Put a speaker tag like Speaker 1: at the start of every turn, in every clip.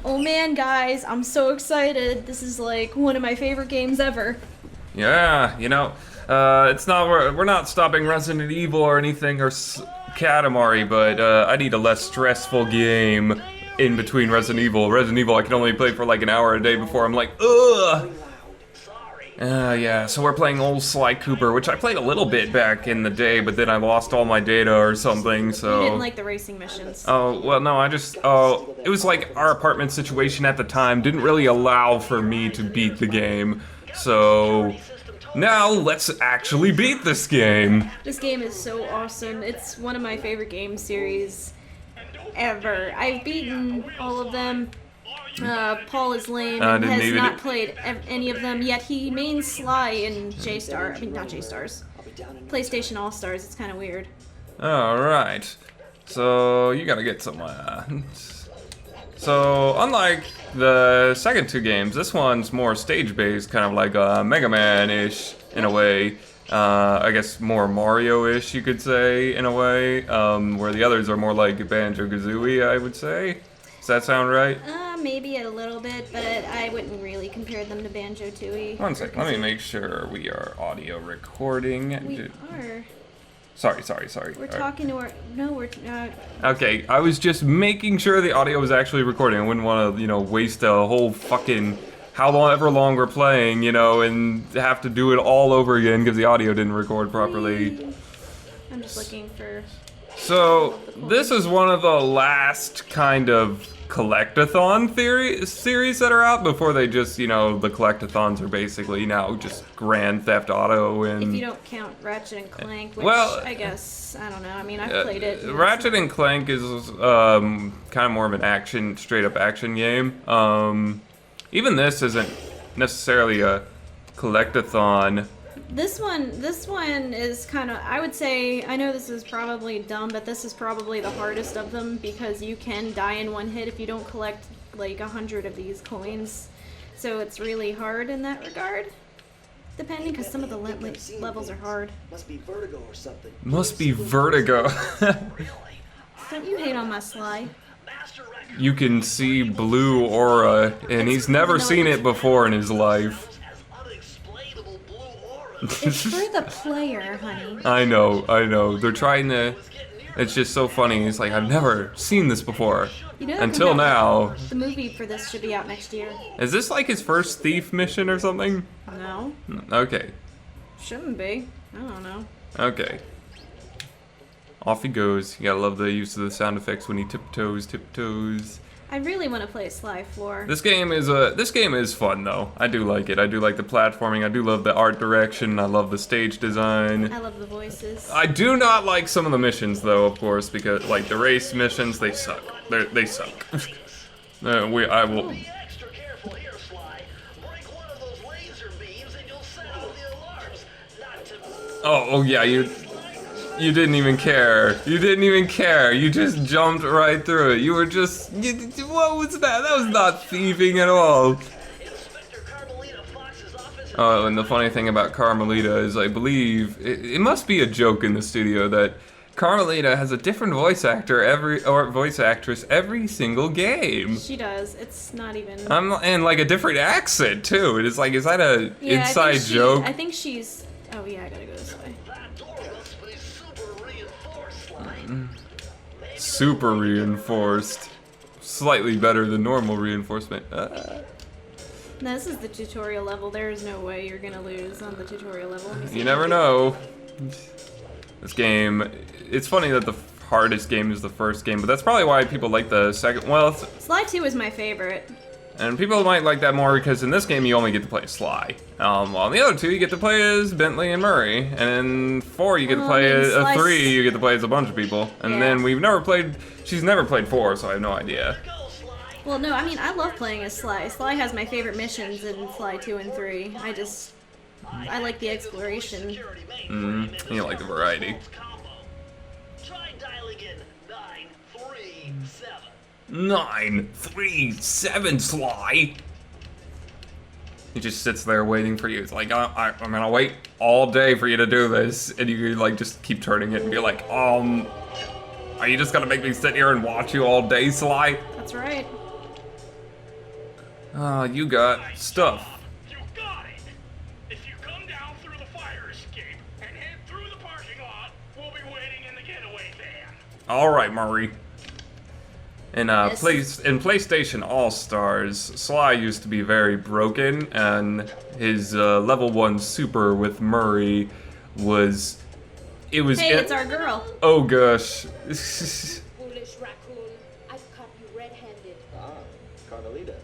Speaker 1: Oh man, guys, I'm so excited. This is like one of my favorite games ever.
Speaker 2: Yeah, it's not we're not stopping Resident Evil or anything or Katamari, but I need a less stressful game in between Resident Evil. Resident Evil I can only play for like an hour a day before I'm like, ugh. Yeah, so we're playing old Sly Cooper, which I played a little bit back in the day, but then I lost all my data or something, so...
Speaker 1: You didn't like the racing missions.
Speaker 2: Oh, well, no, it was like our apartment situation at the time didn't really allow for me to beat the game, so... Now, let's actually beat this game!
Speaker 1: This game is so awesome. It's one of my favorite game series ever. I've beaten all of them. Paul is lame and has not played any of them, yet he mains Sly in J-Star. I mean, not J-Stars. PlayStation All-Stars. It's kind of weird.
Speaker 2: Alright. So, you gotta get some, So, unlike the second two games, this one's more stage-based, kind of like Mega Man-ish, in a way. I guess more Mario-ish, you could say, in a way. Where the others are more like Banjo-Kazooie, I would say. Does that sound right?
Speaker 1: Maybe a little bit, but I wouldn't really compare them to Banjo-Tooie.
Speaker 2: One sec, let me make sure we are audio recording.
Speaker 1: We are.
Speaker 2: Sorry.
Speaker 1: We're talking to our... No, we're not.
Speaker 2: Okay, I was just making sure the audio was actually recording. I wouldn't want to, waste a whole fucking... however long we're playing, and have to do it all over again because the audio didn't record properly.
Speaker 1: I'm just looking for...
Speaker 2: So, this is one of the last kind of collectathon series that are out before they just, the collectathons are basically now just Grand Theft Auto and...
Speaker 1: If you don't count Ratchet and Clank, which I guess, I don't know, I mean, I've played it.
Speaker 2: Ratchet and Clank is kind of more of an straight up action game. Even this isn't necessarily a collectathon.
Speaker 1: This one is kind of, I would say, I know this is probably dumb, but this is probably the hardest of them because you can die in one hit if you don't collect like 100 of these coins. So it's really hard in that regard, depending, because some of the levels are hard.
Speaker 3: Must be Vertigo or something.
Speaker 2: Must be Vertigo.
Speaker 1: Don't you hate on my Sly?
Speaker 2: You can see blue aura, and he's never seen it before in his life.
Speaker 1: It's for the player, honey.
Speaker 2: I know. They're trying to... It's just so funny. It's like, I've never seen this before. Until now.
Speaker 1: The movie for this should be out next year.
Speaker 2: Is this like his first thief mission or something?
Speaker 1: No.
Speaker 2: Okay.
Speaker 1: Shouldn't be. I don't know.
Speaker 2: Okay. Off he goes. You gotta love the use of the sound effects when he tiptoes.
Speaker 1: I really want to play Sly 4.
Speaker 2: This game is fun though. I do like it. I do like the platforming. I do love the art direction. I love the stage design.
Speaker 1: I love the voices.
Speaker 2: I do not like some of the missions though, of course, because like the race missions, they suck. They suck. I will. Oh yeah, you didn't even care. You didn't even care. You just jumped right through it. You were just... what was that? That was not thieving at all. Oh, and the funny thing about Carmelita is I believe... It must be a joke in the studio that Carmelita has a different voice actress every single game.
Speaker 1: She does. It's not even...
Speaker 2: And like a different accent too. It is like, is that a inside joke?
Speaker 1: I think she's... Oh yeah, I gotta go this way.
Speaker 2: Super reinforced. Slightly better than normal reinforcement.
Speaker 1: No, this is the tutorial level. There is no way you're gonna lose on the tutorial level.
Speaker 2: You never know. This game, it's funny that the hardest game is the first game, but that's probably why people like the second. Well,
Speaker 1: Sly 2 is my favorite.
Speaker 2: And people might like that more because in this game you only get to play as Sly. While in the other two you get to play as Bentley and Murray. And in 4 you get to play as 3 you get to play as a bunch of people. And then she's never played 4, so I have no idea.
Speaker 1: Well, no, I mean, I love playing as Sly. Sly has my favorite missions in Sly 2 and 3. I like the exploration.
Speaker 2: You like the variety. 937 Sly. He just sits there waiting for you. It's like, I'm gonna wait all day for you to do this, and you like just keep turning it and be like, are you just gonna make me sit here and watch you all day, Sly?
Speaker 1: That's right.
Speaker 2: You got stuff.
Speaker 3: You got it! If you come down through the fire escape and head through the parking lot, we'll be waiting in the getaway van.
Speaker 2: All right, Murray. In
Speaker 1: Yes.
Speaker 2: PlayStation All Stars, Sly used to be very broken, and his level 1 super with Murray was. It was.
Speaker 1: Hey, it's our girl.
Speaker 2: Oh gosh.
Speaker 4: Foolish raccoon, I've caught you red-handed.
Speaker 5: Ah, Carmelita.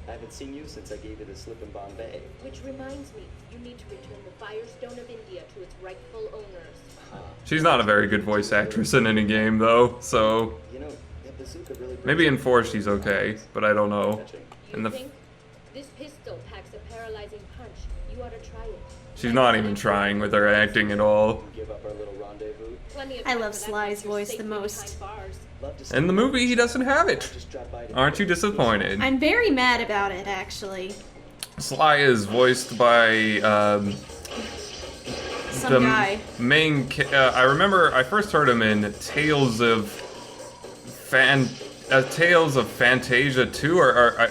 Speaker 5: I haven't seen you since I gave you the slip in Bombay.
Speaker 4: Which reminds me, you need to return the Firestone of India to its rightful owners.
Speaker 2: She's not a very good voice actress in any game, though. So
Speaker 5: You know, that bazooka really brings
Speaker 2: maybe in
Speaker 5: out
Speaker 2: 4
Speaker 5: the
Speaker 2: she's okay, but I don't know.
Speaker 5: touching.
Speaker 4: You
Speaker 2: And the
Speaker 4: think? This pistol packs a paralyzing punch. You ought to try it.
Speaker 2: she's not even trying with her acting at all.
Speaker 5: Give up our little rendezvous.
Speaker 4: Plenty of
Speaker 1: I
Speaker 4: time
Speaker 1: love
Speaker 4: for that
Speaker 1: Sly's
Speaker 4: once you're
Speaker 1: voice the
Speaker 4: safely
Speaker 1: most.
Speaker 4: behind bars.
Speaker 5: Love to see
Speaker 2: In the movie, he doesn't have it.
Speaker 5: Just drop by to
Speaker 2: Aren't you disappointed?
Speaker 1: I'm very mad about it, actually.
Speaker 2: Sly is voiced by
Speaker 1: Some
Speaker 2: the
Speaker 1: guy.
Speaker 2: main. I remember I first heard him in Tales of Fantasia 2,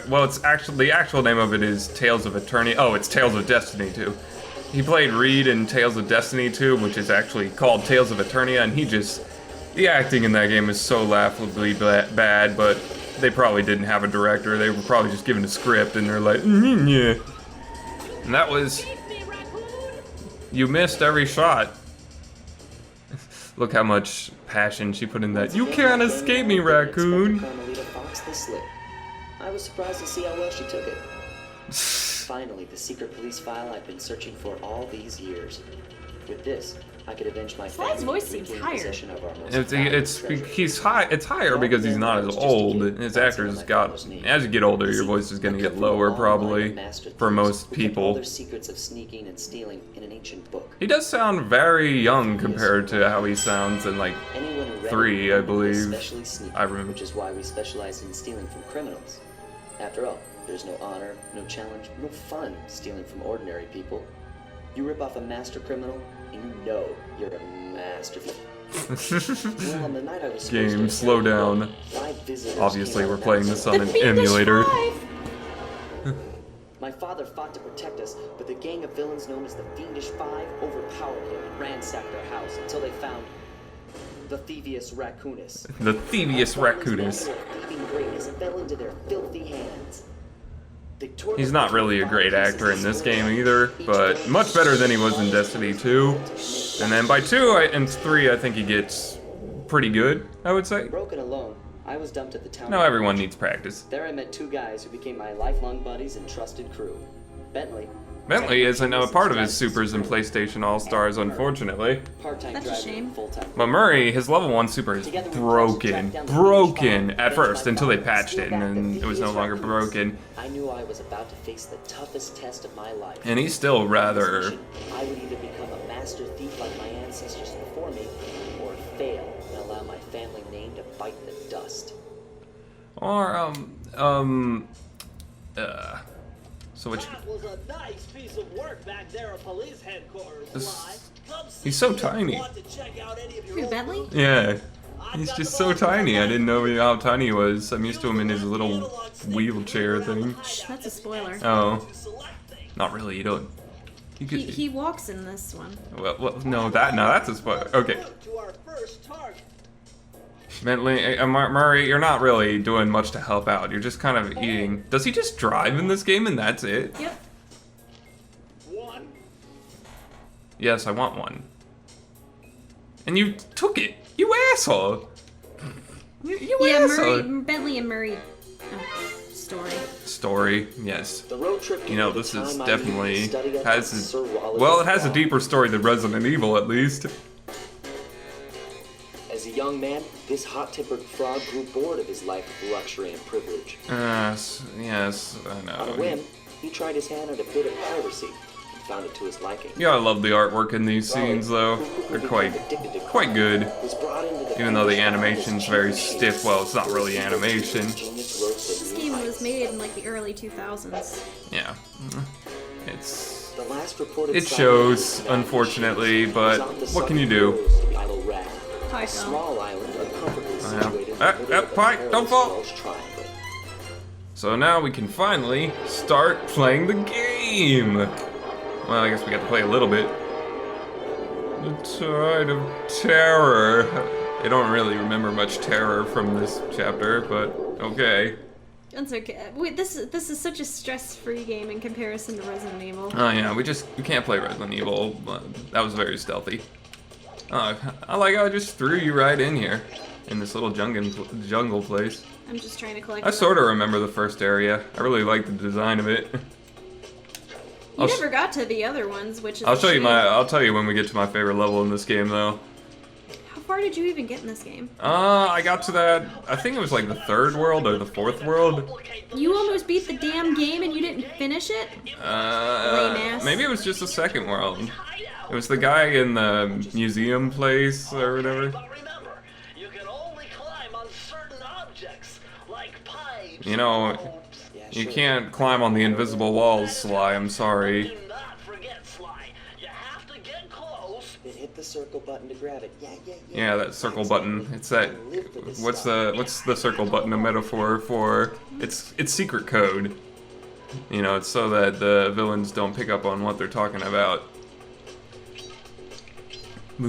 Speaker 2: well, it's actually the actual name of it is Tales of Eternity. Oh, it's Tales of Destiny 2. He played Reed in Tales of Destiny 2, which is actually called Tales of Eternia, and the acting in that game is so laughably bad, but they probably didn't have a director. They were probably just given a script, and they're like, yeah. And that was, you missed every shot. Look how much passion she put in that. You can't escape me, raccoon.
Speaker 5: Carmelita Fox the slip. I was surprised to see how well she took it. Finally, the secret police file I've been searching for all these years. With this, I could avenge my
Speaker 1: Sly's
Speaker 5: family
Speaker 1: voice
Speaker 5: and
Speaker 1: seems
Speaker 5: regain
Speaker 1: tired.
Speaker 5: possession of our most
Speaker 2: It's
Speaker 5: valuable treasure.
Speaker 2: he's high. It's higher because he's not as old. His actor's got. As you get older, your voice is gonna get lower probably for most people.
Speaker 5: Other secrets of sneaking and stealing in an ancient book.
Speaker 2: He does sound very young compared to how he sounds in like.
Speaker 5: Anyone who read
Speaker 2: 3,
Speaker 5: it
Speaker 2: I believe.
Speaker 5: especially sneaky,
Speaker 2: I remember.
Speaker 5: which is why we specialize in stealing from criminals. After all, there's no honor, no challenge, no fun stealing from ordinary people. You rip off a master criminal, and you know you're a master thief. Well, on the night I was supposed
Speaker 2: Game,
Speaker 5: to
Speaker 2: slow
Speaker 5: inherit the
Speaker 2: down.
Speaker 5: book, 5 visitors
Speaker 2: Obviously,
Speaker 5: came
Speaker 2: we're
Speaker 5: out
Speaker 2: playing
Speaker 5: and
Speaker 2: this
Speaker 5: announced
Speaker 2: on
Speaker 1: The
Speaker 2: an
Speaker 1: Fiendish
Speaker 2: emulator.
Speaker 1: Five.
Speaker 5: My father fought to protect us, but the gang of villains known as the Fiendish Five overpowered him and ransacked our house until they found the Thievius Raccoonus.
Speaker 2: The Thievius Raccoonus.
Speaker 5: Thieving greatness fell into their filthy hands. They tore
Speaker 2: He's
Speaker 5: the
Speaker 2: not really a great actor in this game either, but much better than he was in Destiny 2. And then by 2 and 3, I think he gets pretty good, I would say.
Speaker 5: Broken alone, I was dumped at the town.
Speaker 2: Now everyone needs practice.
Speaker 5: There I met 2 guys who became my lifelong buddies and trusted crew.
Speaker 2: Bentley isn't a part of his supers in PlayStation All Stars, unfortunately.
Speaker 5: Part-time
Speaker 1: That's a
Speaker 5: driver,
Speaker 1: shame.
Speaker 5: full-time.
Speaker 2: But Murray, his level 1 super is broken at first until they patched it, and then it was no longer broken.
Speaker 5: I knew I was about to face the toughest test of my life.
Speaker 2: And he's still rather.
Speaker 5: I would either become a master thief like my ancestors before me, or fail and allow my family name to bite the dust.
Speaker 2: Or, so what
Speaker 6: That was a nice piece of work back there at police headquarters, Sly. Come see
Speaker 2: He's so
Speaker 6: me if you
Speaker 2: tiny.
Speaker 6: want to check out any of your
Speaker 1: Who,
Speaker 6: old
Speaker 1: Bentley?
Speaker 6: movies.
Speaker 2: Yeah. He's just so tiny. I didn't know how tiny he was. I'm used to him in his little wheelchair thing.
Speaker 1: That's a spoiler.
Speaker 2: Oh. Not really, you don't. You could,
Speaker 1: He walks in this one.
Speaker 2: well, no, that's a spoiler. Okay.
Speaker 6: To our first target.
Speaker 2: Bentley, Murray, you're not really doing much to help out. You're just kind of eating. Does he just drive in this game and that's it?
Speaker 1: Yep.
Speaker 6: One.
Speaker 2: Yes, I want one. And you took it. You asshole. You
Speaker 1: Yeah,
Speaker 2: asshole.
Speaker 1: Bentley and Murray.
Speaker 2: Story, yes.
Speaker 5: The road trip
Speaker 2: You know,
Speaker 5: gave me
Speaker 2: this
Speaker 5: the
Speaker 2: is
Speaker 5: time I
Speaker 2: definitely
Speaker 5: needed to study up
Speaker 2: has
Speaker 5: on
Speaker 2: a,
Speaker 5: Sir Wallace
Speaker 2: well, it has a
Speaker 5: Frog.
Speaker 2: deeper story than Resident Evil, at least.
Speaker 5: As a young man, this hot-tempered frog grew bored of his life of luxury and privilege.
Speaker 2: Yes, I
Speaker 5: On a
Speaker 2: know.
Speaker 5: whim, he tried his hand at a bit of piracy and found it to his liking.
Speaker 2: Yeah, I love the artwork in these scenes, though. They're quite good.
Speaker 5: Was brought into the
Speaker 2: Even though the
Speaker 5: Fiendish Five
Speaker 2: animation's
Speaker 5: as
Speaker 2: very
Speaker 5: chief
Speaker 2: stiff. Well, it's not really
Speaker 5: secret
Speaker 2: animation.
Speaker 5: genius rose to
Speaker 1: This
Speaker 5: new
Speaker 1: game was
Speaker 5: heights.
Speaker 1: made in like the early 2000s.
Speaker 2: Yeah. It's.
Speaker 5: The last reported
Speaker 2: It
Speaker 5: sign
Speaker 2: shows,
Speaker 5: of the
Speaker 2: unfortunately,
Speaker 5: was
Speaker 2: but
Speaker 5: on the
Speaker 2: what can you
Speaker 5: southern
Speaker 2: do?
Speaker 5: shores of the Isle of Rad,
Speaker 1: Hi,
Speaker 5: a
Speaker 1: Phil.
Speaker 5: small island uncomfortably
Speaker 2: Yeah.
Speaker 5: situated in the
Speaker 2: Up,
Speaker 5: middle
Speaker 2: up,
Speaker 5: of the
Speaker 2: Pike, don't
Speaker 5: perilous
Speaker 2: fall.
Speaker 5: Welsh Triangle.
Speaker 2: So now we can finally start playing the game. Well, I guess we got to play a little bit. The Tide of Terror. I don't really remember much terror from this chapter, but okay.
Speaker 1: That's okay. Wait, this is such a stress-free game in comparison to Resident Evil.
Speaker 2: Oh yeah, we can't play Resident Evil. That was very stealthy. I like how I just threw you right in here, in this little jungle place.
Speaker 1: I'm just trying to collect.
Speaker 2: I sort of remember the first area. I really like the design of it.
Speaker 1: You never got to the other ones, which is.
Speaker 2: I'll tell you when we get to my favorite level in this game, though.
Speaker 1: How far did you even get in this game?
Speaker 2: I got to that. I think it was like the 3rd world or the 4th world.
Speaker 1: You almost beat the damn game and you didn't finish it? Lame-ass.
Speaker 2: Maybe it was just the 2nd world. It was the guy in the museum place or whatever.
Speaker 6: But remember, you can only climb on certain objects, like pipes.
Speaker 2: You know,
Speaker 5: Yeah,
Speaker 2: you
Speaker 5: sure.
Speaker 2: can't climb on the invisible walls, Sly. I'm sorry.
Speaker 6: Do not forget, Sly. You have to get close.
Speaker 5: Then hit the circle button to grab it. Yeah.
Speaker 2: Yeah, that circle button. It's that. What's the circle button a metaphor for? It's secret code. You know, it's so that the villains don't pick up on what they're talking about.
Speaker 1: Yeah.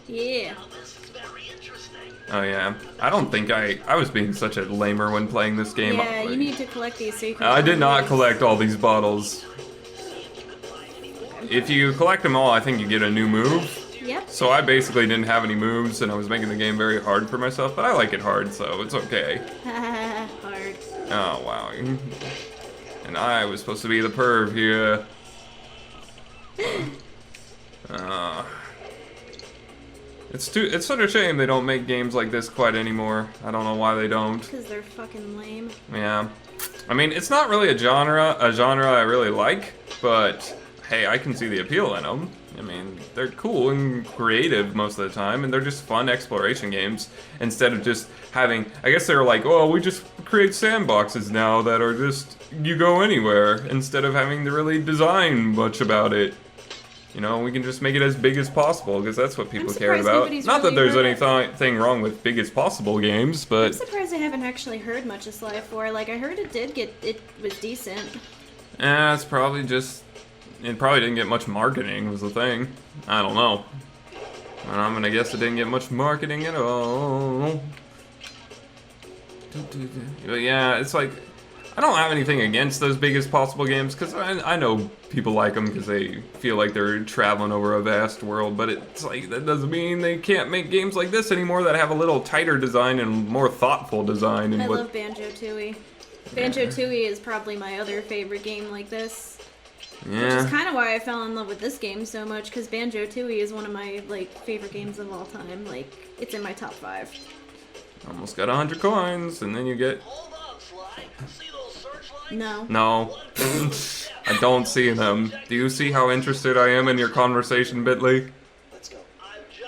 Speaker 6: This is very interesting.
Speaker 2: Oh yeah, I don't think I was being such a lamer when playing this game.
Speaker 1: Yeah, you
Speaker 2: Like,
Speaker 1: need to collect these so you can.
Speaker 2: I did not collect all these bottles. If you collect them all, I think you get a new move.
Speaker 1: Yep.
Speaker 2: So I basically didn't have any moves, and I was making the game very hard for myself. But I like it hard, so it's okay.
Speaker 1: Hard.
Speaker 2: Oh wow. And I was supposed to be the perv here. It's such a shame they don't make games like this quite anymore. I don't know why they don't.
Speaker 1: Because they're fucking lame.
Speaker 2: Yeah. I mean, it's not really a genre I really like, but hey, I can see the appeal in them. I mean, they're cool and creative most of the time, and they're just fun exploration games instead of just having, I guess they're like, oh, we just create sandboxes now that are just, you go anywhere, instead of having to really design much about it. You know, we can just make it as big as possible, because that's what people care
Speaker 1: surprised
Speaker 2: about.
Speaker 1: nobody's
Speaker 2: Not that
Speaker 1: really
Speaker 2: there's
Speaker 1: heard
Speaker 2: anything wrong with biggest possible games,
Speaker 1: I'm
Speaker 2: but
Speaker 1: surprised I haven't actually heard much of Sly 4. Like, I heard it was decent.
Speaker 2: it's probably just, it probably didn't get much marketing was the thing. I don't know. And I'm gonna guess it didn't get much marketing at all. But yeah, it's like, I don't have anything against those biggest possible games, because I know people like them because they feel like they're traveling over a vast world, but it's like, that doesn't mean they can't make games like this anymore that have a little tighter design and more thoughtful design. And
Speaker 1: I love Banjo-Tooie. Banjo-Tooie is probably my other favorite game like this. Which is kind of why I fell in love with this game so much, because Banjo-Tooie is one of my, like, favorite games of all time. Like, it's in my top 5.
Speaker 2: Almost got 100 coins, and then you get...
Speaker 6: Hold on, Sly. See those searchlights?
Speaker 1: No.
Speaker 2: No. I don't see them. Do you see how interested I am in your conversation, Bitly?
Speaker 5: Let's go.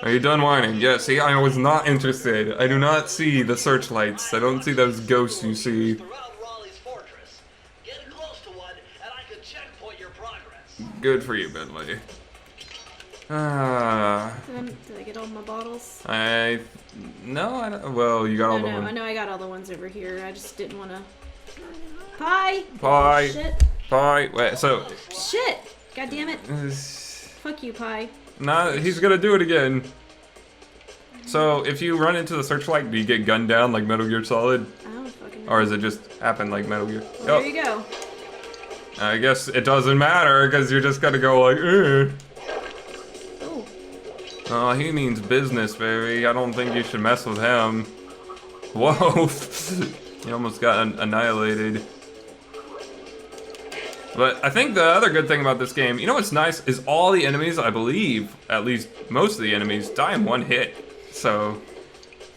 Speaker 2: Are you done whining? Yeah, see, I was not interested. I do not see the searchlights. I don't see those ghosts you see.
Speaker 6: Around Raleigh's fortress. Get close to one, and I can checkpoint your progress.
Speaker 2: Good for you, Bentley.
Speaker 1: Did I get all my bottles?
Speaker 2: No, I don't. Well, you got all the
Speaker 1: I
Speaker 2: ones.
Speaker 1: know I got all the ones over here. I just didn't want to. Pie!
Speaker 2: Pie.
Speaker 1: Shit.
Speaker 2: Pie. Wait, so.
Speaker 1: Shit! God damn it. Fuck you, Pie.
Speaker 2: Nah, he's gonna do it again. So, if you run into the searchlight, do you get gunned down like Metal Gear Solid?
Speaker 1: I don't fucking know.
Speaker 2: Or does it just happen like Metal Gear?
Speaker 1: Well, there you go.
Speaker 2: I guess it doesn't matter, because you're just gonna go like, eh.
Speaker 1: Oh.
Speaker 2: Oh, he means business, baby. I don't think you should mess with him. Whoa. He almost got annihilated. But I think the other good thing about this game, you know what's nice, is all the enemies, I believe, at least most of the enemies, die in one hit. So,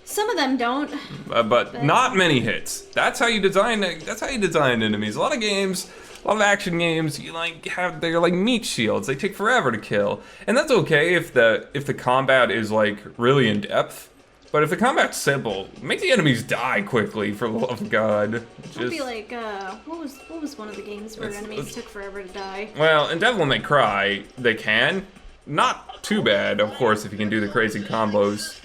Speaker 1: Some of them don't.
Speaker 2: but not many hits. That's how you design enemies. A lot of games, a lot of action games, they're like meat shields. They take forever to kill. And that's okay if the combat is like really in depth. But if the combat's simple, make the enemies die quickly, for the love of God.
Speaker 1: It'd be like, what was one of the games where
Speaker 2: It's-
Speaker 1: enemies took forever to die?
Speaker 2: Well, in Devil May Cry, they can. Not too bad, of course, if you can do the crazy combos.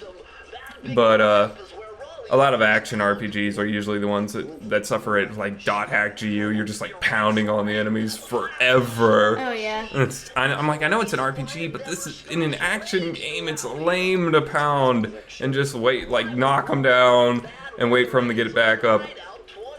Speaker 2: But,
Speaker 6: Is where
Speaker 2: a lot of action RPGs are usually the ones that suffer at like dot hack GU. You're just like pounding on the enemies forever.
Speaker 1: Oh yeah.
Speaker 2: I'm like, I know it's an RPG, but this is in an action game. It's lame to pound and just wait, like knock them down and wait for them to get it back up.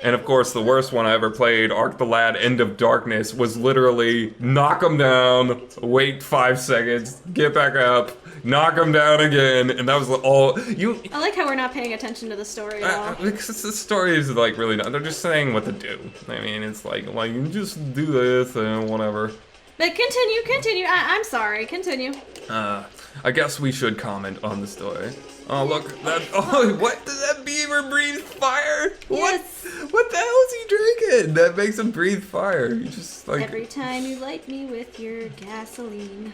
Speaker 2: And of course, the worst one I ever played, Ark the Lad End of Darkness, was literally knock them down, wait 5 seconds, get back up, knock them down again, and that was all you.
Speaker 1: I like how we're not paying attention to the story at all.
Speaker 2: Because the story is like really not. They're just saying what to do. I mean, it's like you just do this and whatever.
Speaker 1: But continue. I'm sorry, continue.
Speaker 2: I guess we should comment on the story. Oh look, that. Oh, what does that beaver breathe fire?
Speaker 1: Yes.
Speaker 2: What the hell is he drinking? That makes him breathe fire. He just like.
Speaker 1: Every time you light me with your gasoline.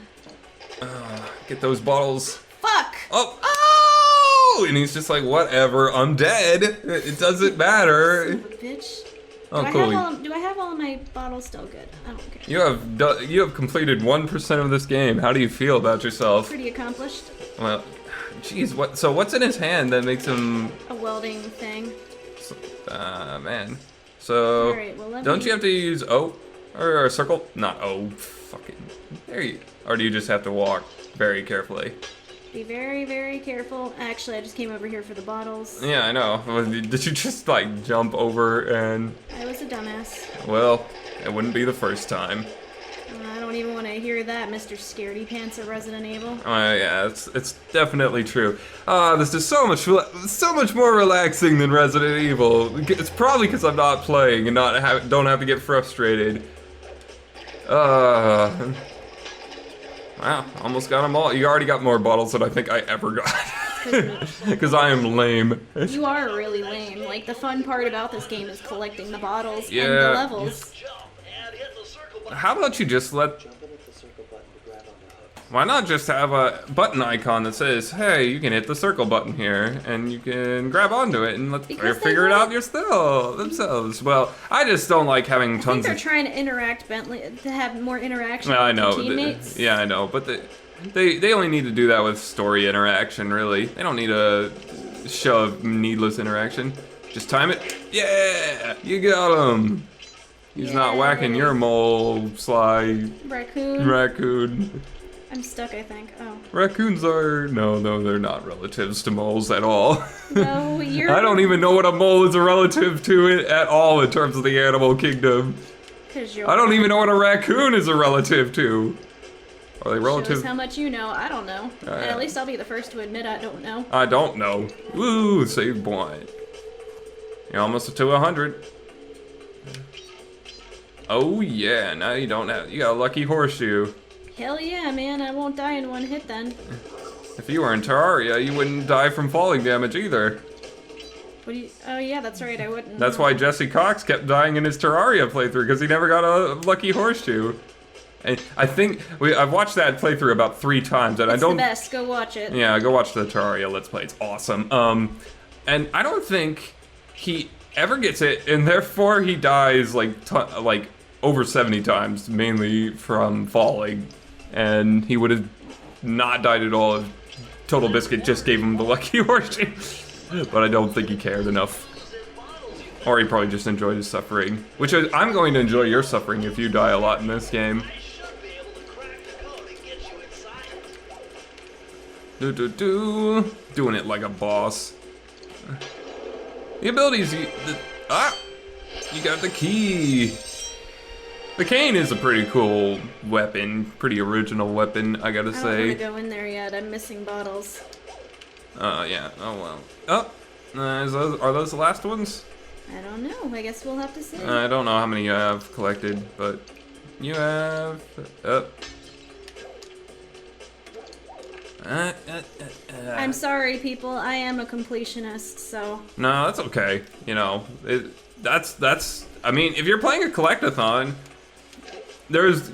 Speaker 2: Get those bottles.
Speaker 1: Fuck!
Speaker 2: Oh! And he's just like, whatever, I'm dead. It doesn't matter.
Speaker 1: Bitch.
Speaker 2: Oh, cool.
Speaker 1: Do I have all of my bottles still good? I don't care.
Speaker 2: You have completed 1% of this game. How do you feel about yourself?
Speaker 1: Pretty accomplished.
Speaker 2: Well, jeez, what's in his hand that makes him?
Speaker 1: A welding thing.
Speaker 2: Man. So,
Speaker 1: Alright, well,
Speaker 2: don't you have to use O or circle? Not O. Fucking. There you. Or do you just have to walk very carefully?
Speaker 1: Be very, very careful. Actually, I just came over here for the bottles.
Speaker 2: Yeah, I know. Did you just like jump over and?
Speaker 1: I was a dumbass.
Speaker 2: Well, it wouldn't be the first time.
Speaker 1: I don't even want to hear that, Mr. Scaredy Pants of Resident Evil.
Speaker 2: Yeah, it's definitely true. This is so much more relaxing than Resident Evil. It's probably because I'm not playing and don't have to get frustrated. Wow, almost got them all. You already got more bottles than I think I ever got. Because I am lame.
Speaker 1: You are really lame. Like, the fun part about this game is collecting the bottles and the
Speaker 2: Yeah.
Speaker 1: levels.
Speaker 6: Jump and hit the circle button.
Speaker 2: How about you just let...
Speaker 5: Jump in at the circle button to grab onto hooks.
Speaker 2: Why not just have a button icon that says, hey, you can hit the circle button here, and you can grab onto it and let
Speaker 1: Because they
Speaker 2: figure it out
Speaker 1: will.
Speaker 2: themselves. Well, I just don't like having
Speaker 1: I think
Speaker 2: tons
Speaker 1: they're
Speaker 2: of...
Speaker 1: trying to interact, Bentley, to have more interaction
Speaker 2: I
Speaker 1: with
Speaker 2: know.
Speaker 1: your teammates.
Speaker 2: Yeah, I know. But they only need to do that with story interaction, really. They don't need to shove needless interaction. Just time it. Yeah! You got him! He's not
Speaker 1: Yeah.
Speaker 2: whacking your mole, Sly
Speaker 1: Raccoon.
Speaker 2: raccoon.
Speaker 1: I'm stuck, I think. Oh.
Speaker 2: Raccoons are... No, they're not relatives to moles at all.
Speaker 1: No, you're...
Speaker 2: I don't even know what a mole is a relative to it at all in terms of the animal kingdom.
Speaker 1: 'Cause you're...
Speaker 2: I don't even know what a raccoon is a relative to. Are they
Speaker 1: Shows
Speaker 2: relative?
Speaker 1: how much you know. I don't know. And
Speaker 2: yeah.
Speaker 1: at least I'll be the first to admit I don't know.
Speaker 2: I don't know. Woo, save point. You're almost to 100. Oh yeah, now you don't have... You got a lucky horseshoe.
Speaker 1: Hell yeah, man. I won't die in one hit then.
Speaker 2: If you were in Terraria, you wouldn't die from falling damage either.
Speaker 1: What do you... Oh yeah, that's right. I wouldn't.
Speaker 2: That's why Jesse Cox kept dying in his Terraria playthrough, because he never got a lucky horseshoe. And I think I've watched that playthrough about 3 times, and
Speaker 1: It's
Speaker 2: I don't.
Speaker 1: the best. Go watch it.
Speaker 2: Yeah, go watch the Terraria Let's Play. It's awesome. And I don't think he ever gets it, and therefore he dies like over 70 times, mainly from falling. And he would have not died at all if Total Biscuit just gave him the lucky horseshoe. But I don't think he cared enough. Or he probably just enjoyed his suffering. Which I'm going to enjoy your suffering if you die a lot in this game.
Speaker 6: I should be able to crack the code and get you inside.
Speaker 2: Doing it like a boss. The abilities you got the key. The cane is a pretty cool weapon, pretty original weapon, I gotta
Speaker 1: I don't want
Speaker 2: say.
Speaker 1: to go in there yet. I'm missing bottles.
Speaker 2: Yeah. Oh well. Are those the last ones?
Speaker 1: I don't know. I guess we'll have to see.
Speaker 2: I don't know how many you have collected, but you have.
Speaker 1: I'm sorry, people. I am a completionist, so...
Speaker 2: No, that's okay. You know, that's. I mean, if you're playing a collectathon, these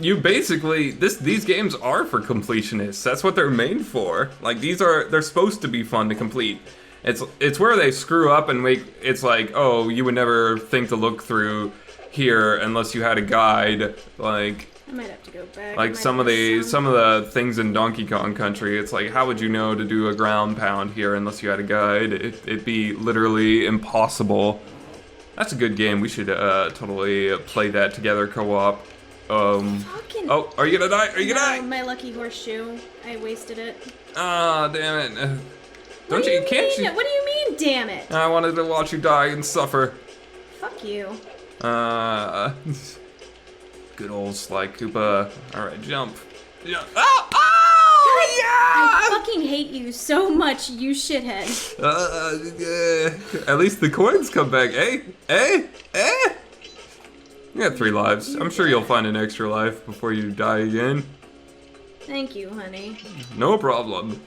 Speaker 2: games are for completionists. That's what they're made for. Like they're supposed to be fun to complete. It's where they screw up and make it's like, oh, you would never think to look through here unless you had a guide. Like,
Speaker 1: I might have to go back. I
Speaker 2: Like
Speaker 1: might
Speaker 2: some of
Speaker 1: have
Speaker 2: the
Speaker 1: missed
Speaker 2: some of the things in Donkey Kong Country, it's like, how would you know to do a ground pound here unless you had a guide? It'd be literally impossible. That's a good game. We should totally play that together, co-op.
Speaker 1: Fucking.
Speaker 2: Oh, are you gonna die? Are you
Speaker 1: No,
Speaker 2: gonna die?
Speaker 1: my lucky horseshoe. I wasted it.
Speaker 2: Ah, damn it.
Speaker 1: What
Speaker 2: Don't
Speaker 1: do
Speaker 2: you?
Speaker 1: you
Speaker 2: Can't
Speaker 1: mean?
Speaker 2: you?
Speaker 1: What do you mean? Damn it!
Speaker 2: I wanted to watch you die and suffer.
Speaker 1: Fuck you.
Speaker 2: Good old Sly Koopa. Alright, jump. Yeah. Oh! Oh!
Speaker 1: I
Speaker 2: Yeah!
Speaker 1: fucking hate you so much, you shithead.
Speaker 2: At least the coins come back. Eh? Eh? Eh? You got 3 lives. I'm sure you'll find an extra life before you die again.
Speaker 1: Thank you, honey.
Speaker 2: No problem.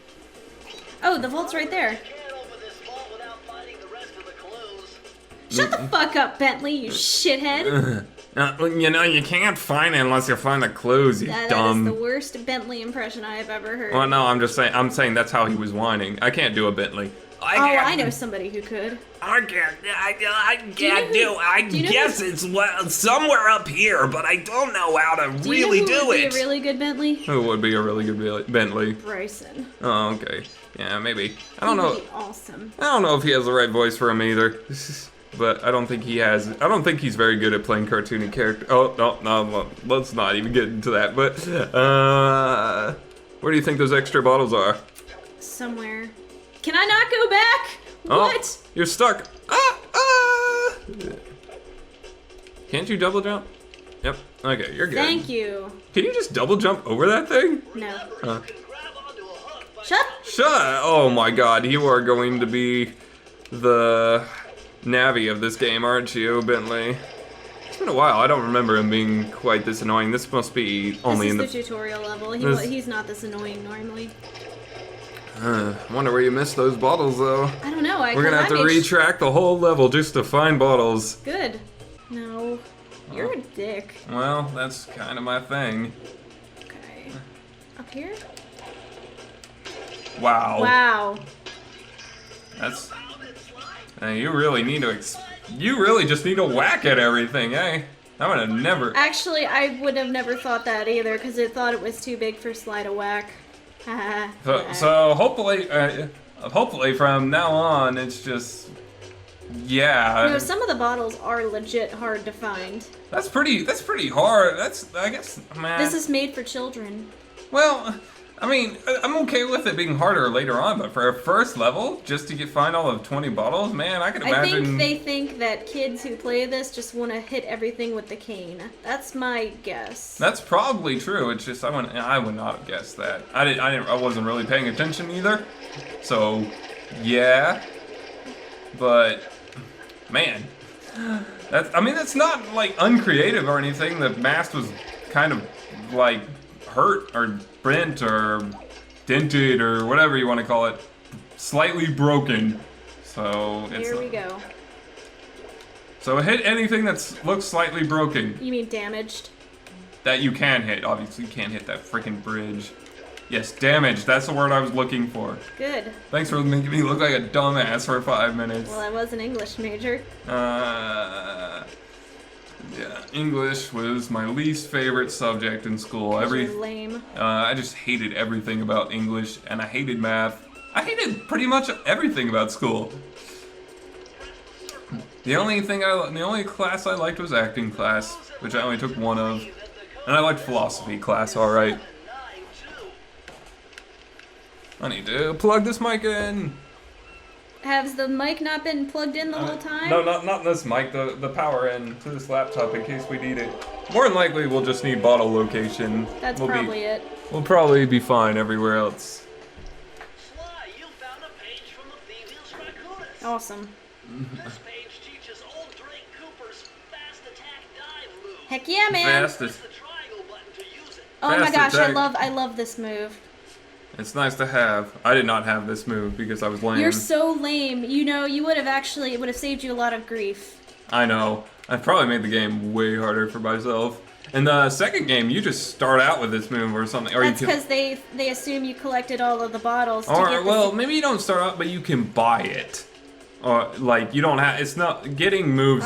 Speaker 1: Oh, the vault's right there.
Speaker 6: Can't open this vault without finding the rest of the clues.
Speaker 1: Shut the fuck up, Bentley, you shithead.
Speaker 2: You know, you can't find it unless you find the clues, you
Speaker 1: That is
Speaker 2: dumb.
Speaker 1: the worst Bentley impression I have ever heard.
Speaker 2: Well, no, I'm saying that's how he was whining. I can't do a Bentley.
Speaker 1: I know somebody who could.
Speaker 7: I can't
Speaker 1: Do you know who-
Speaker 7: I
Speaker 1: do you know
Speaker 7: guess
Speaker 1: who-
Speaker 7: it's somewhere up here, but I don't know how to
Speaker 1: Do
Speaker 7: really
Speaker 1: you know who
Speaker 7: do
Speaker 1: would be
Speaker 7: it.
Speaker 1: a really good Bentley?
Speaker 2: Who would be a really good Bentley?
Speaker 1: Bryson.
Speaker 2: Oh, okay. Yeah, maybe. I
Speaker 1: He
Speaker 2: don't
Speaker 1: would
Speaker 2: know.
Speaker 1: be awesome.
Speaker 2: I don't know if he has the right voice for him either. But I don't think he has. I don't think he's very good at playing cartoony characters. Oh, no, let's not even get into that. But, where do you think those extra bottles are?
Speaker 1: Somewhere. Can I not go back?
Speaker 2: Oh,
Speaker 1: What?
Speaker 2: you're stuck. Ah! Can't you double jump? Yep. Okay, you're good.
Speaker 1: Thank you.
Speaker 2: Can you just double jump over that thing?
Speaker 1: No.
Speaker 6: You can grab onto a hook by
Speaker 1: Shut.
Speaker 2: Shut! Oh my god, you are going to be the Navi of this game, aren't you, Bentley? It's been a while. I don't remember him being quite this annoying. This must be only
Speaker 1: This
Speaker 2: in
Speaker 1: is
Speaker 2: the.
Speaker 1: the tutorial level.
Speaker 2: This-
Speaker 1: He's not this annoying normally.
Speaker 2: Wonder where you missed those bottles, though.
Speaker 1: I don't know.
Speaker 2: We're gonna have to retrack the whole level just to find bottles.
Speaker 1: Good. No. You're a dick.
Speaker 2: Well, that's kind of my thing.
Speaker 1: Okay. Up here?
Speaker 2: Wow.
Speaker 1: Wow.
Speaker 2: That's. You really need to. You really just need to whack at everything, eh? I would have never.
Speaker 1: Actually, I would have never thought that either, because it thought it was too big for Sly to whack. Haha.
Speaker 2: So hopefully from now on, it's just. Yeah.
Speaker 1: No, some of the bottles are legit hard to find.
Speaker 2: That's pretty hard. I guess, man.
Speaker 1: This is made for children.
Speaker 2: Well, I mean, I'm okay with it being harder later on, but for a first level, just to find all of 20 bottles, man, I could
Speaker 1: I
Speaker 2: imagine.
Speaker 1: think they think that kids who play this just want to hit everything with the cane. That's my guess.
Speaker 2: That's probably true. It's just I would not have guessed that. I wasn't really paying attention either. So, yeah. But man, that's not like uncreative or anything. The mast was kind of like hurt or bent or dented or whatever you want to call it, slightly broken. So it's
Speaker 1: Here we go.
Speaker 2: So hit anything that looks slightly broken
Speaker 1: You mean damaged?
Speaker 2: that you can hit. Obviously, you can't hit that freaking bridge. Yes, damage. That's the word I was looking for.
Speaker 1: Good.
Speaker 2: Thanks for making me look like a dumbass for 5 minutes.
Speaker 1: Well, I was an English major.
Speaker 2: Yeah, English was my least favorite subject in school.
Speaker 1: You're lame.
Speaker 2: I just hated everything about English, and I hated math. I hated pretty much everything about school. The only class I liked was acting class, which I only took one of, and I liked philosophy class. All right. I need to plug this mic in.
Speaker 1: Has the mic not been plugged in the whole time?
Speaker 2: No, not this mic. The power in to this laptop in case we need it. More than likely, we'll just need bottle location.
Speaker 1: That's probably it.
Speaker 2: We'll probably be fine everywhere else.
Speaker 6: Sly, you found a page from the Thievius Raccoonus.
Speaker 1: Awesome.
Speaker 6: This page teaches old Drake Cooper's fast attack dive move.
Speaker 1: Heck yeah, man.
Speaker 2: Fastest.
Speaker 6: Press the triangle button to use it.
Speaker 1: Oh my
Speaker 2: Fast
Speaker 1: gosh,
Speaker 2: attack.
Speaker 1: I love this move.
Speaker 2: It's nice to have. I did not have this move because I was lame.
Speaker 1: You're so lame. You know, it would have saved you a lot of grief.
Speaker 2: I know. I probably made the game way harder for myself. In the second game, you just start out with this move or something, or
Speaker 1: That's
Speaker 2: you can.
Speaker 1: because they assume you collected all of the bottles to
Speaker 2: Or
Speaker 1: get
Speaker 2: well, maybe you don't start out, but you can buy it. Or like you don't have. It's not getting moves